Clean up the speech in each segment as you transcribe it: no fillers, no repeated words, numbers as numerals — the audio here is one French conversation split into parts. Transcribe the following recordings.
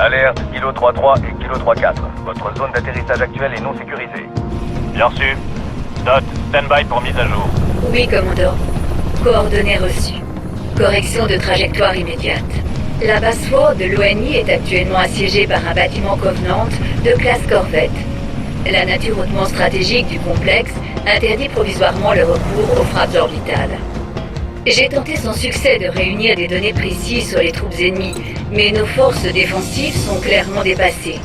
Alerte, Kilo 3-3 et Kilo 3-4. Votre zone d'atterrissage actuelle est non sécurisée. Bien reçu. Dot, stand-by pour mise à jour. Oui, commandant. Coordonnées reçues. Correction de trajectoire immédiate. La base Sword de l'ONI est actuellement assiégée par un bâtiment Covenant de classe corvette. La nature hautement stratégique du complexe interdit provisoirement le recours aux frappes orbitales. J'ai tenté sans succès de réunir des données précises sur les troupes ennemies, mais nos forces défensives sont clairement dépassées.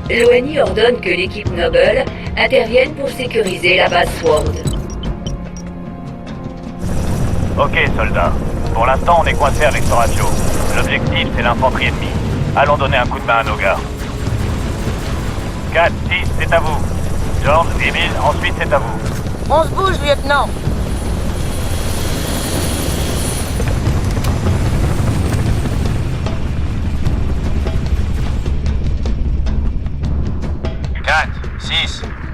L'ONI ordonne que l'équipe Noble intervienne pour sécuriser la base Sword. Ok, soldats. Pour l'instant, on est coincé avec Horatio. L'objectif, c'est l'infanterie ennemie. Allons donner un coup de main à nos gars. 4, 6, c'est à vous. George, Emile, ensuite c'est à vous. On se bouge, lieutenant.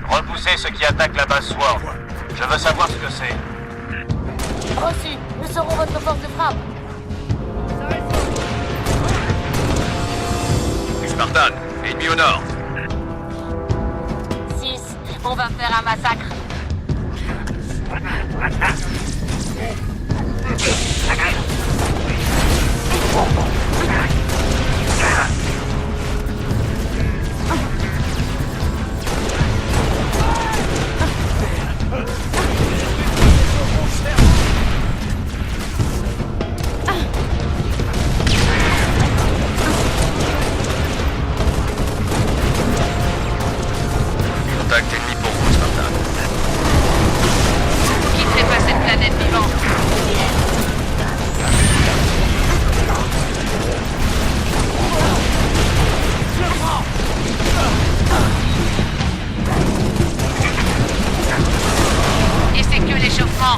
Repoussez ceux qui attaquent la base Sword. Je veux savoir ce que c'est. Reçu. Nous serons votre force de frappe. Spartan, ennemi au nord. 6. On va faire un massacre. Contact ennemi pour vous, Spartan. Vous quitterez pas cette planète vivante. Et c'est que l'échauffement.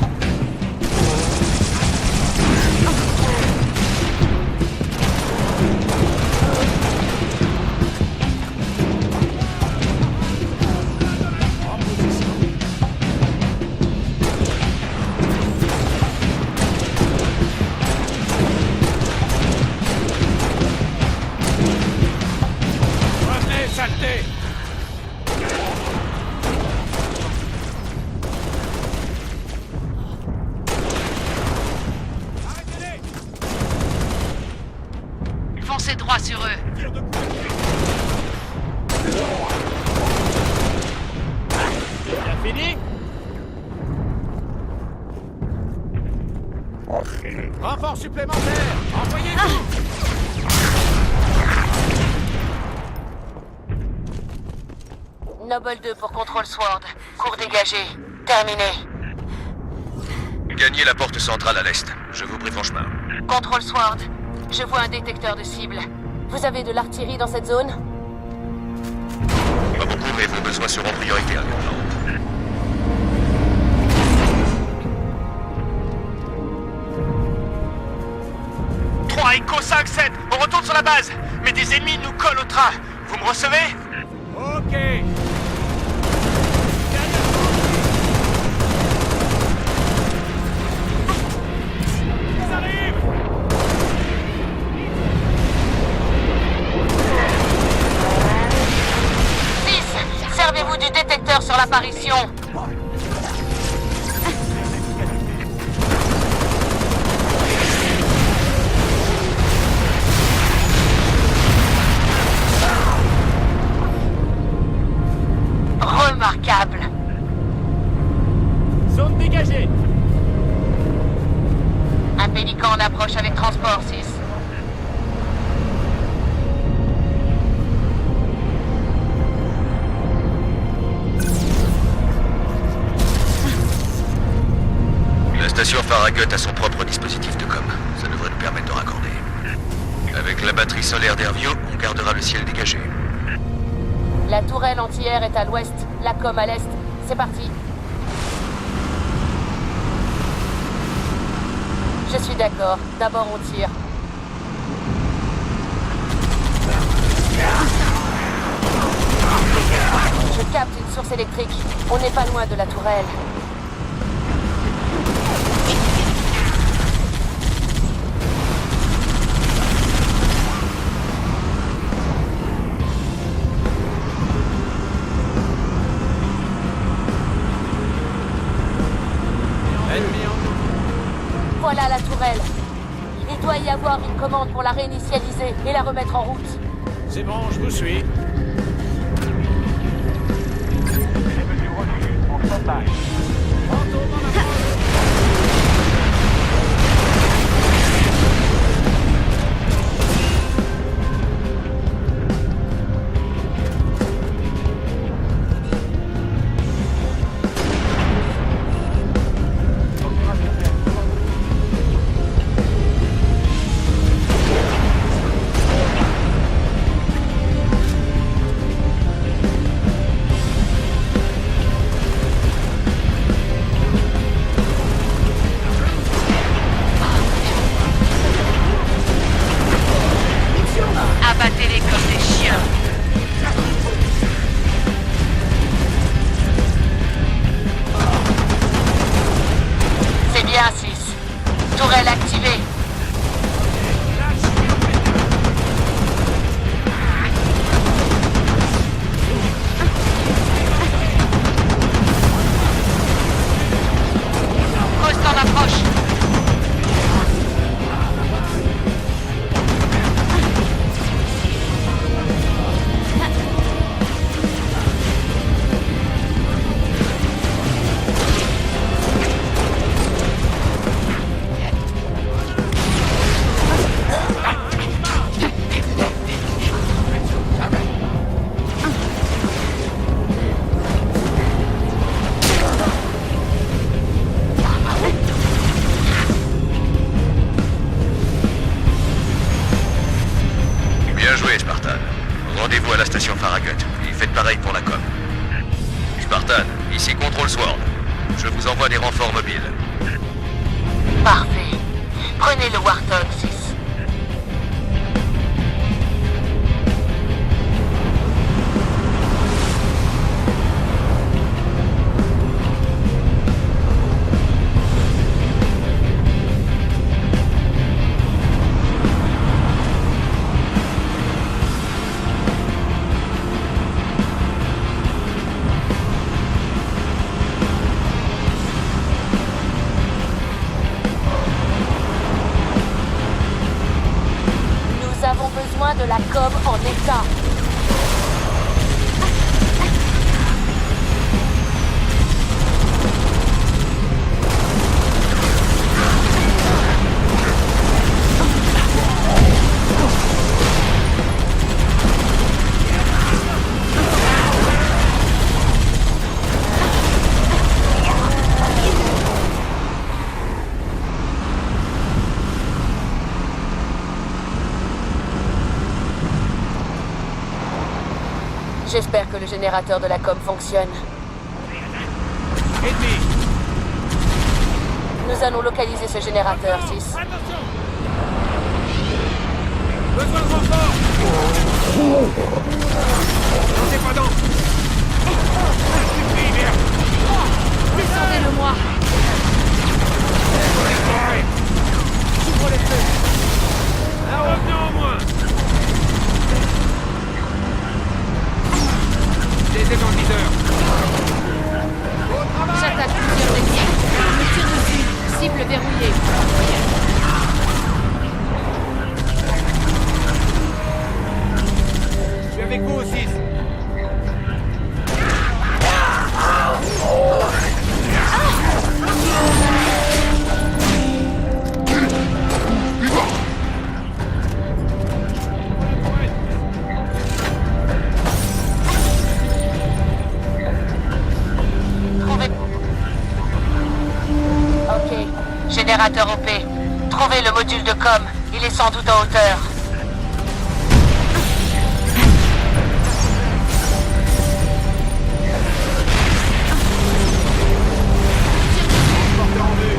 Foncez droit sur eux. Bien fini? Renfort supplémentaire! Envoyez-vous! Noble 2 pour contrôle Sword. Cours dégagé. Terminé. Gagnez la porte centrale à l'est. Je vous prie franchement. Contrôle Sword. Je vois un détecteur de cible. Vous avez de l'artillerie dans cette zone? Pas beaucoup, mais vos besoins seront prioritaires, lieutenant. 3 Echo 5-7, on retourne sur la base. Mais des ennemis nous collent au train. Vous me recevez? Ok! Ils arrivent! Servez-vous du détecteur sur l'apparition. Remarquable. Zone dégagée! Un pélican en approche avec transport 6. La station Farragut a son propre dispositif de com. Ça devrait nous permettre de raccorder. Avec la batterie solaire d'Airview, on gardera le ciel dégagé. La tourelle entière est à l'ouest, la com à l'est. C'est parti. Je suis d'accord. D'abord on tire. Je capte une source électrique. On n'est pas loin de la tourelle. tourelle. Il doit y avoir une commande pour la réinitialiser et la remettre en route. C'est bon, je vous suis. Les mesures reculent en stand-by. Fantôme en approche. Abattez-les comme des chiens. C'est bien, 6. Tourelle activée. Poste en approche. Bien joué, Spartan. Rendez-vous à la station Farragut et faites pareil pour la com. Spartan, ici Control Sword. Je vous envoie des renforts mobiles. Parfait. Prenez le Warthog, 6. Nous avons besoin de la com en état. J'espère que le générateur de la com fonctionne. Ennemi. Nous allons localiser ce générateur, 6. Attention. Besoin de renfort. Lancez pas d'encre. Suffit, merde. Descendez-le-moi. Ouvre les feux. Un revenant en moins. Des égrandisseurs. J'attaque plusieurs ennemis. Je tire dessus. Cible verrouillée. Je suis avec vous, 6. Trouvez... Ok. Générateur OP. Trouvez le module de com. Il est sans doute en hauteur. Porteur en vue.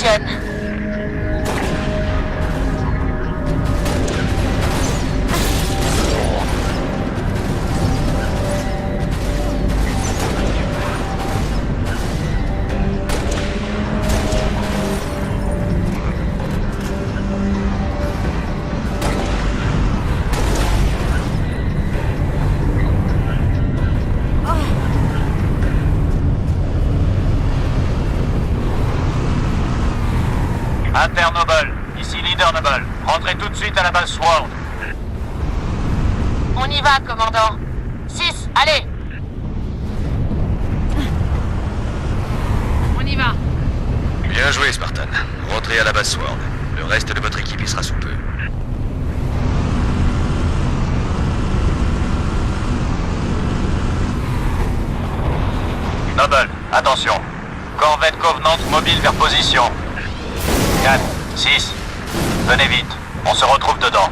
fonctionne. Inter-Noble, ici Leader Noble. Rentrez tout de suite à la base Sword. On y va, commandant. 6, allez! On y va. Bien joué, Spartan. Rentrez à la base Sword. Le reste de votre équipe y sera sous peu. Noble, attention. Corvette Covenant mobile vers position. 4, 6. Venez vite. On se retrouve dedans.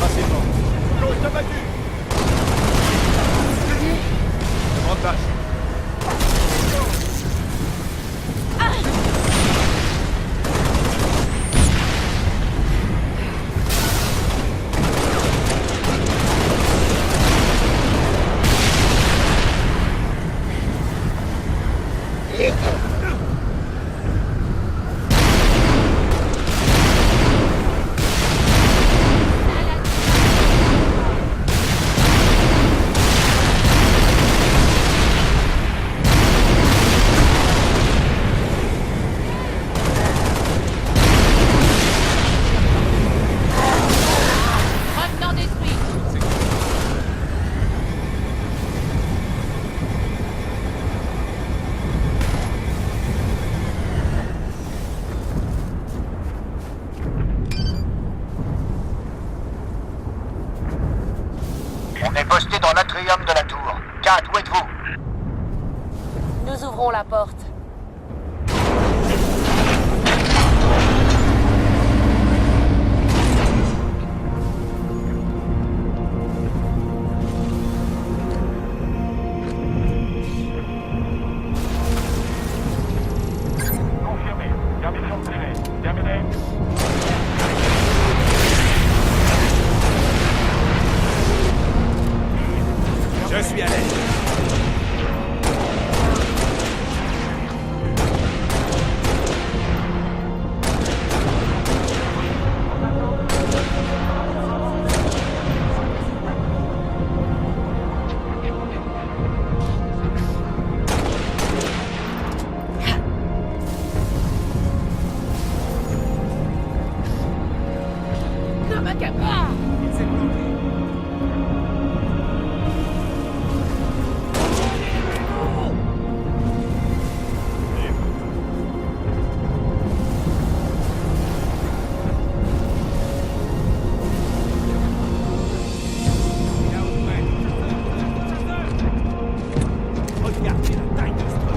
Ah, c'est bon. L'eau est abattue. Avantage. Revenant détruit. On est posté dans l'atrium de la tour. Kat, où êtes-vous? Nous ouvrons la porte. Confirmé. Permission de tirer. Terminé. Je suis à l'aise. Il s'est planté. Regardez la taille de ce truc.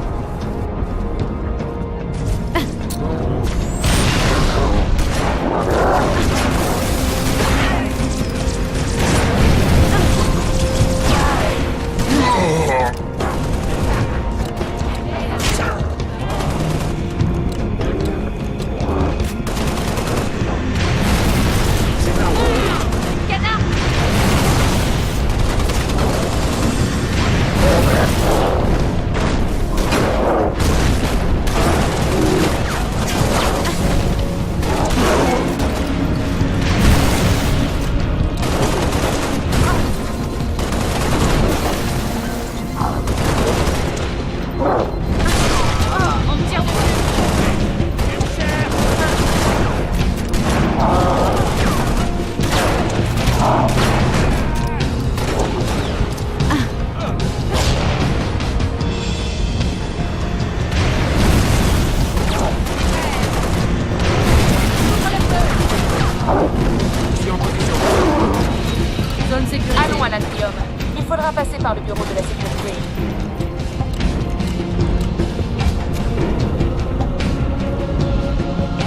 Allons à l'atrium. Il faudra passer par le bureau de la sécurité.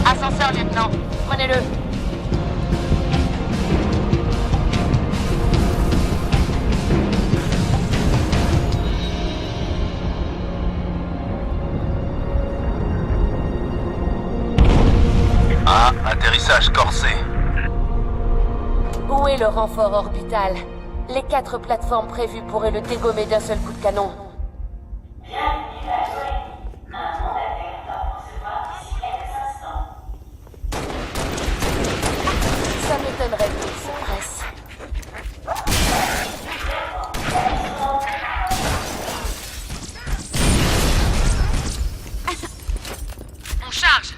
Ascenseur, lieutenant. Prenez-le. le renfort orbital. Les 4 plateformes prévues pourraient le dégommer d'un seul coup de canon. Ça m'étonnerait qu'il se presse. On charge!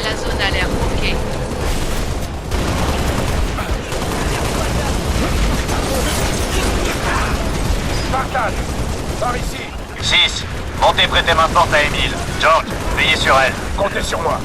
La zone a l'air ok. Spartan, par ici. 6. Montez prêtez main forte à Emile. George, veillez sur elle. Comptez sur moi.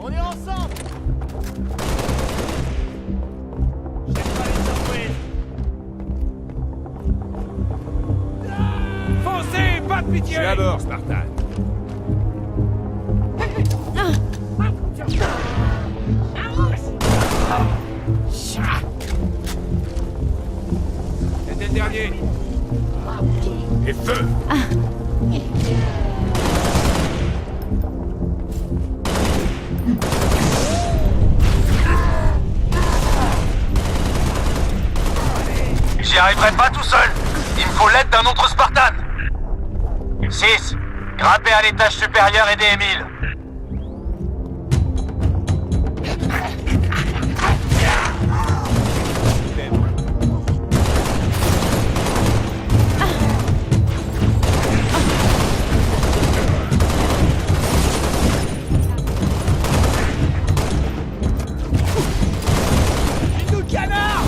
On est ensemble. J'aime pas les surprises. Foncez, pas de pitié. Je suis à bord, Spartan. C'était le dernier. Et feu. J'y arriverai pas tout seul. Il me faut l'aide d'un autre Spartan. 6. Grimpez à l'étage supérieur et aidez Emile. Nous canard.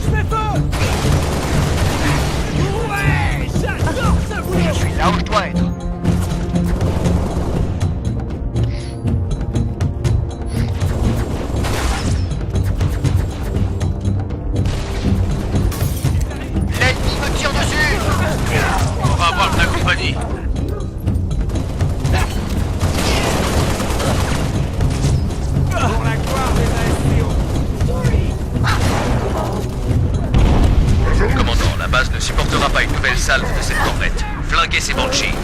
Je fais feu. Ouais, j'adore ce bruit. Je suis là où je dois être. L'ennemi me tire dessus! On va avoir de la compagnie. Pour la gloire des ASTO. Commandant, la base ne supportera pas une nouvelle salve de cette corvette. Flinguez ces Banshees.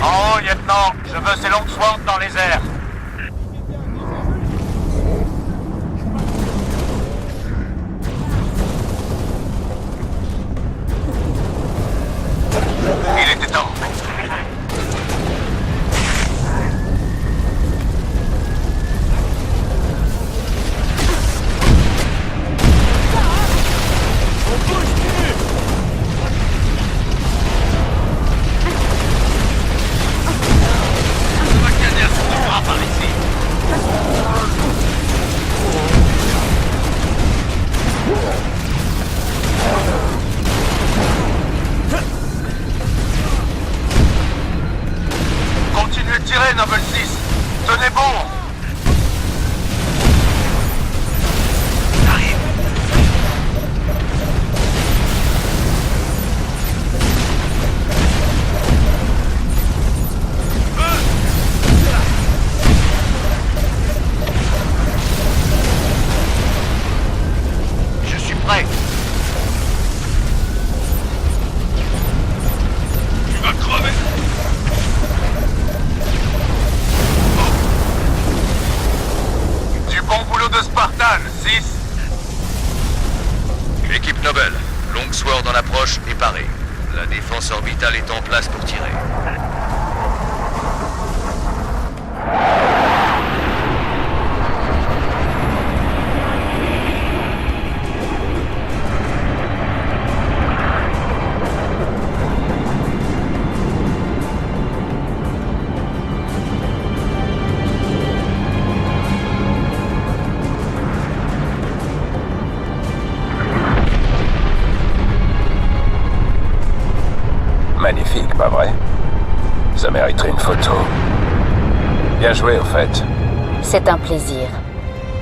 En haut, lieutenant. Je veux ces longues swords dans les airs. Il était temps. Continuez de tirer, Noble 6. Tenez bon. Je suis prêt. Tu vas crever. Du bon boulot de Spartan, 6. Équipe Noble, longue Mobile Sword en approche et paré. La défense orbitale est en place pour tirer. Magnifique, pas vrai? Ça mériterait une photo. Bien joué, au fait. C'est un plaisir.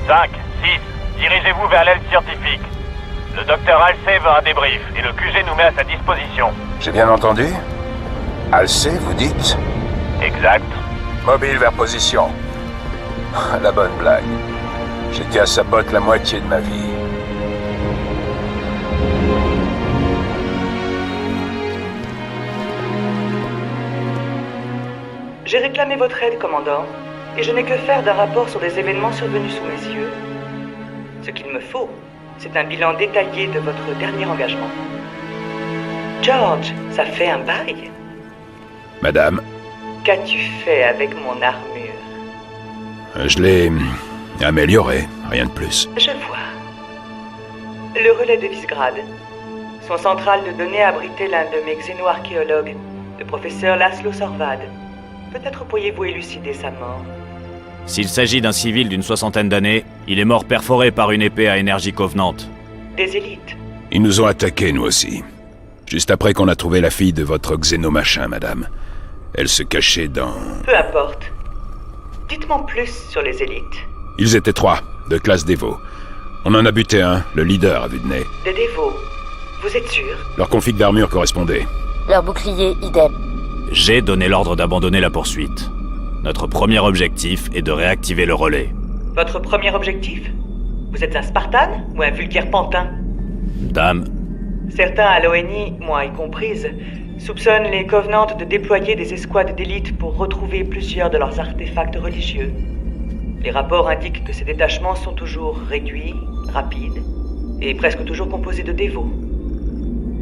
5, 6, dirigez-vous vers l'aile scientifique. Le docteur Halsey veut un débrief et le QG nous met à sa disposition. J'ai bien entendu? Halsey, vous dites? Exact. Mobile vers position. La bonne blague. J'étais à sa botte la moitié de ma vie. J'ai réclamé votre aide, commandant, et je n'ai que faire d'un rapport sur des événements survenus sous mes yeux. Ce qu'il me faut, c'est un bilan détaillé de votre dernier engagement. George, ça fait un bail. Madame, Qu'as-tu fait avec mon armure? je l'ai améliorée, rien de plus. Je vois. Le relais de Visegrad. Son central de données abritait l'un de mes xénoarchéologues, le professeur Laszlo Sorvad. Peut-être pourriez-vous élucider sa mort. S'il s'agit d'un civil d'une 60aine d'années, il est mort perforé par une épée à énergie covenante. Des élites. Ils nous ont attaqués, nous aussi. Juste après qu'on a trouvé la fille de votre xénomachin, madame. Elle se cachait dans... Peu importe. Dites-moi plus sur les élites. Ils étaient 3, de classe Devo. On en a buté un, le leader à vue de nez. Des dévots. Vous êtes sûr? Leur config d'armure correspondait. Leur bouclier, idem. J'ai donné l'ordre d'abandonner la poursuite. Notre premier objectif est de réactiver le relais. Votre premier objectif? Vous êtes un Spartan ou un vulgaire pantin? Dame, Certains à l'ONI, moi y comprise, soupçonnent les Covenants de déployer des escouades d'élite pour retrouver plusieurs de leurs artefacts religieux. Les rapports indiquent que ces détachements sont toujours réduits, rapides, et presque toujours composés de dévots.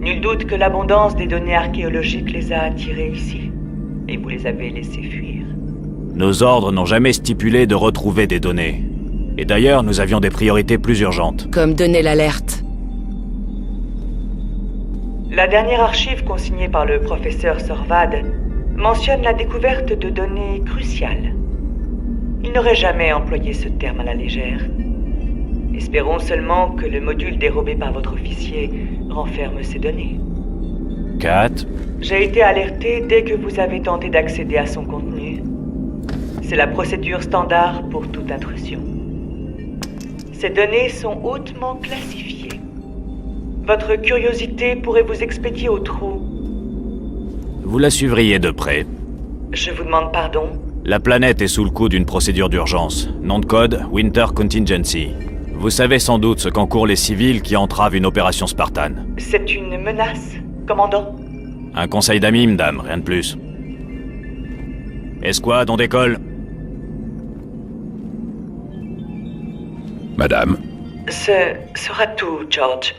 Nul doute que l'abondance des données archéologiques les a attirés ici, et vous les avez laissés fuir. nos ordres n'ont jamais stipulé de retrouver des données. Et d'ailleurs, nous avions des priorités plus urgentes. Comme donner l'alerte. La dernière archive consignée par le professeur Sorvad mentionne la découverte de données cruciales. Il n'aurait jamais employé ce terme à la légère. Espérons seulement que le module dérobé par votre officier renferme ces données. Kat, J'ai été alerté dès que vous avez tenté d'accéder à son contenu. C'est la procédure standard pour toute intrusion. Ces données sont hautement classifiées. Votre curiosité pourrait vous expédier au trou. vous la suivriez de près. Je vous demande pardon. La planète est sous le coup d'une procédure d'urgence. Nom de code, Winter Contingency. Vous savez sans doute ce qu'encourent les civils qui entravent une opération Spartan. C'est une menace, commandant. Un conseil d'amis, madame, rien de plus. Escouade, on décolle. Madame, Ce sera tout, George.